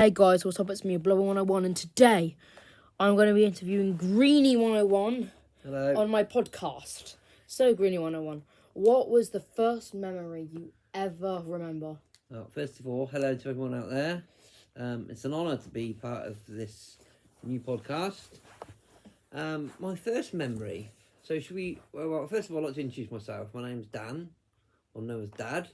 Hey guys, what's up? It's me, Blower101, and today I'm going to be interviewing Greenie101 Hello. on my podcast. So, Greenie101, what was the first memory you ever remember? Well, first of all, hello to everyone out there. It's an honour to be part of this new podcast. My first memory. So should we? Well, first of all, I'd like to introduce myself. My name's Dan, or known as Dad.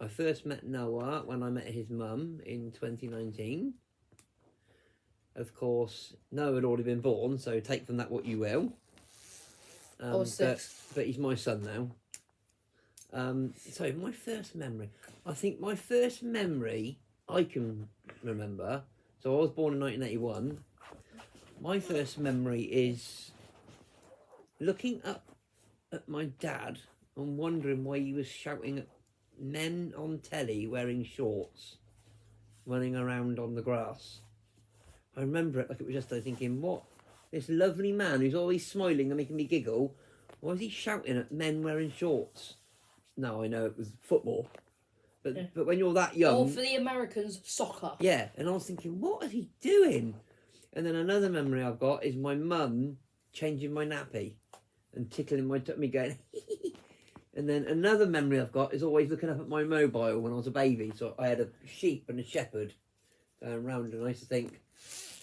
I first met Noah when I met his mum in 2019. Of course, Noah had already been born, so take from that what you will. I was 6. But he's my son now. So my first memory. I think my first memory I can remember. So I was born in 1981. My first memory is looking up at my dad and wondering why he was shouting at men on telly wearing shorts, running around on the grass. I remember it like it was yesterday, thinking, what? This lovely man who's always smiling and making me giggle, why is he shouting at men wearing shorts? No, I know it was football. But when you're that young... Or for the Americans, soccer. Yeah, and I was thinking, what is he doing? And then another memory I've got is my mum changing my nappy and tickling my tummy going... And then another memory I've got is always looking up at my mobile when I was a baby. So I had a sheep and a shepherd going round, and I used to think,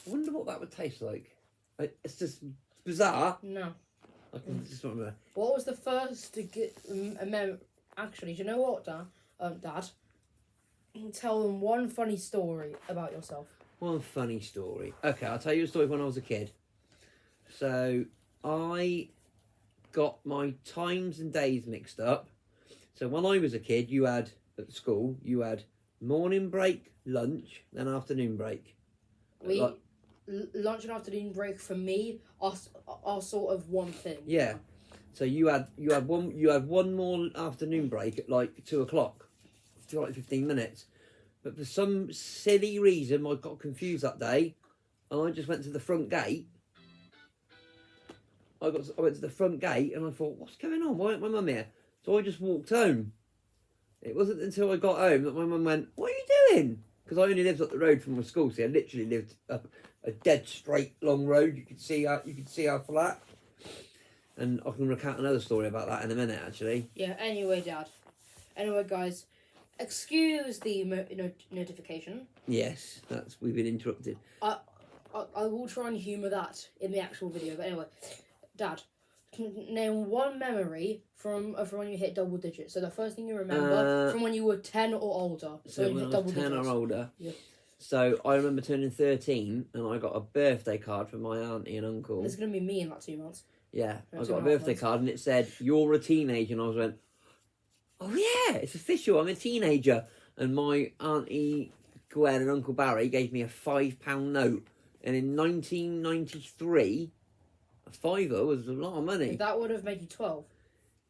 I wonder what that would taste like. It's just bizarre. No. I can just remember. What was the first to get Actually, do you know what, Dad? Tell them one funny story about yourself. One funny story. Okay, I'll tell you a story when I was a kid. So I got my times and days mixed up. So when I was a kid, at school, you had morning break, lunch, then afternoon break. Lunch and afternoon break for me are sort of one thing. Yeah. So you had one more afternoon break at like 2:00 for like 15 minutes. But for some silly reason I got confused that day and I just went to the front gate. I went to the front gate and I thought, what's going on? Why ain't my mum here? So I just walked home. It wasn't until I got home that my mum went, what are you doing? Because I only lived up the road from my school, so I literally lived up a dead straight long road. You could see how flat. And I can recount another story about that in a minute, actually. Yeah. Anyway, Dad. Anyway, guys, excuse the notification. Yes, we've been interrupted. I will try and humour that in the actual video. But anyway, Dad, name one memory from when you hit double digits. So the first thing you remember from when you were 10 or older. So when I was 10 or older. Yeah. So I remember turning 13 and I got a birthday card from my auntie and uncle. It's going to be me in like 2 months. Yeah, I got a birthday card and it said, you're a teenager. And I went, oh yeah, it's official, I'm a teenager. And my auntie Gwen and Uncle Barry gave me a £5 note. And in 1993, a fiver was a lot of money. That would have made you 12.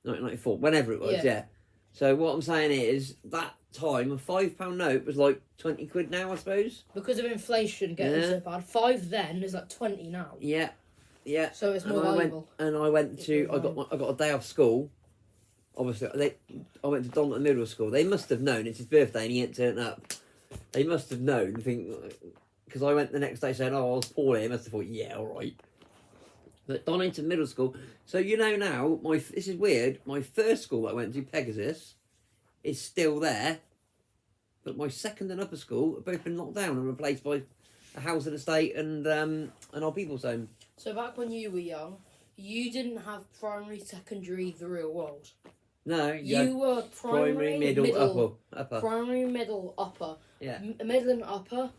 1994, whenever it was, yeah. So what I'm saying is, that time, a £5 note was like 20 quid now, I suppose. Because of inflation getting so bad. 5 then is like 20 now. Yeah. Yeah. So it's more valuable. I got a day off school. Obviously, I went to Donington Middle School. They must have known it's his birthday and he hadn't turned up. They must have known, because I went the next day saying, oh, I was poorly. They must have thought, yeah, all right. But Donington Middle School. So now, this is weird. My first school that I went to, Pegasus, is still there. But my second and upper school have both been knocked down and replaced by a housing estate and an old people's home. So back when you were young, you didn't have primary, secondary, the real world. No, you were primary, middle, upper. Primary, middle, upper. Yeah. Middle and upper.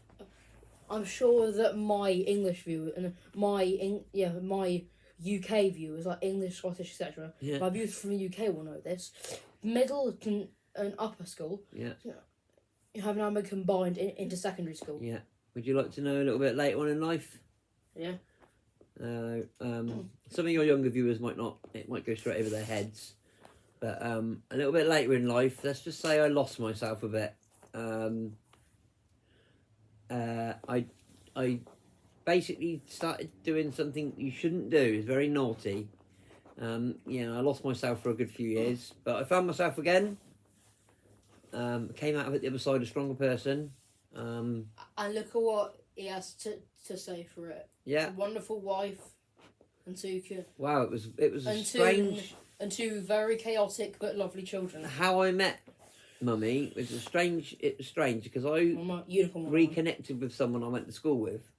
I'm sure that my English view and my UK viewers, like English, Scottish, etc. Yeah. My viewers from the UK will know this. Middle and upper school. Yeah. Have now been combined into secondary school. Yeah. Would you like to know a little bit later on in life? Yeah. Some of your younger viewers might not. It might go straight over their heads. But a little bit later in life, let's just say I lost myself a bit. I basically started doing something you shouldn't do. It's very naughty. I lost myself for a good few years, but I found myself again. Came out of it the other side a stronger person. And look at what he has to say for it. Yeah. A wonderful wife and two kids. Wow, it was And strange. And two very chaotic but lovely children. How I met Mummy was strange. It was strange because I Uniform reconnected with someone I went to school with,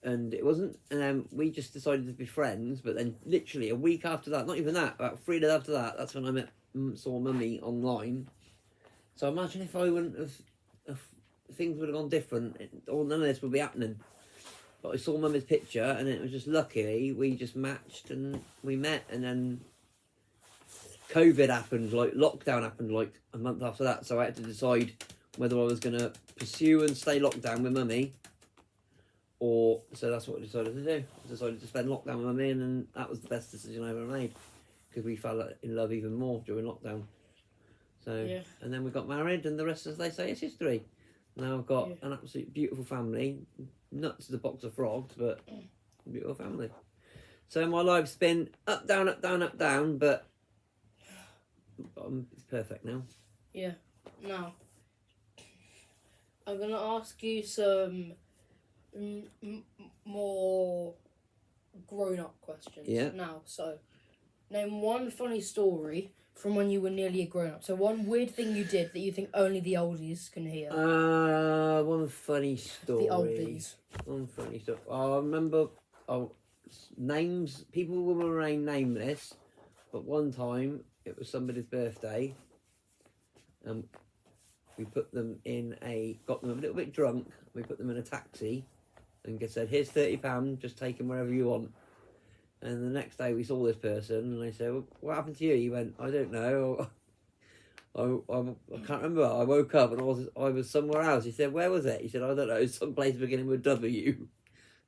and it wasn't. And then we just decided to be friends. But then, literally a week after that, not even that, about 3 days after that, that's when I saw Mummy online. So imagine if I wouldn't have, if things would have gone different, or none of this would be happening. But I saw Mummy's picture, and it was just lucky we just matched and we met, and then COVID happened, like lockdown happened, like a month after that. So I had to decide whether I was going to pursue and stay locked down with Mummy, or so that's what I decided to do. I decided to spend lockdown with Mummy, and then that was the best decision I ever made because we fell in love even more during lockdown. So and then we got married, and the rest, as they say, is history. Now I've got an absolute beautiful family, nuts as a box of frogs, but a beautiful family. So my life's been up, down, up, down, up, down, but it's perfect now. Yeah. Now, I'm going to ask you some more grown-up questions. Yeah. Now, so, name one funny story from when you were nearly a grown-up. So one weird thing you did that you think only the oldies can hear. One funny story. The oldies. One funny story. I remember names. People will remain nameless, but one time it was somebody's birthday, and we put them got them a little bit drunk. We put them in a taxi, and said, "Here's £30. Just take them wherever you want." And the next day we saw this person, and they said, "Well, what happened to you?" He went, "I don't know. I can't remember. I woke up and I was somewhere else." He said, "Where was it?" He said, "I don't know. Some place beginning with W."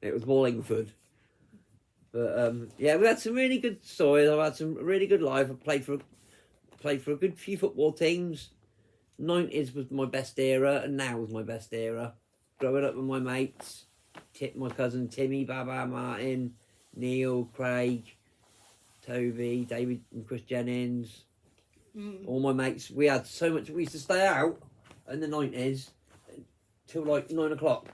It was Wallingford. But yeah, we had some really good stories. I've had some really good life. I played for a good few football teams. 90s was my best era, and now is my best era. Growing up with my mates, my cousin Timmy, Baba, Martin, Neil, Craig, Toby, David and Chris Jennings, all my mates. We had so much. We used to stay out in the 90s till like 9 o'clock.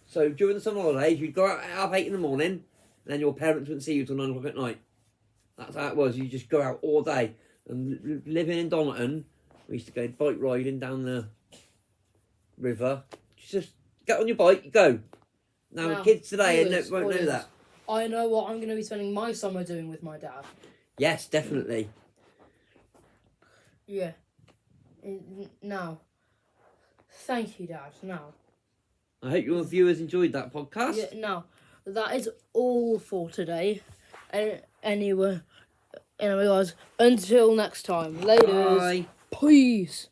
So during the summer holidays, you'd go out at 8:30 in the morning, and then your parents wouldn't see you till 9 o'clock at night. That's how it was. You just go out all day. And living in Donerton, we used to go bike riding down the river. Just get on your bike, go. Now kids today won't know that. I know what I'm going to be spending my summer doing with my dad. Yes, definitely. Yeah. Now, thank you, Dad. Now, I hope your viewers enjoyed that podcast. Yeah, now, that is all for today. Anyway, guys, until next time. Laters. Bye. Peace.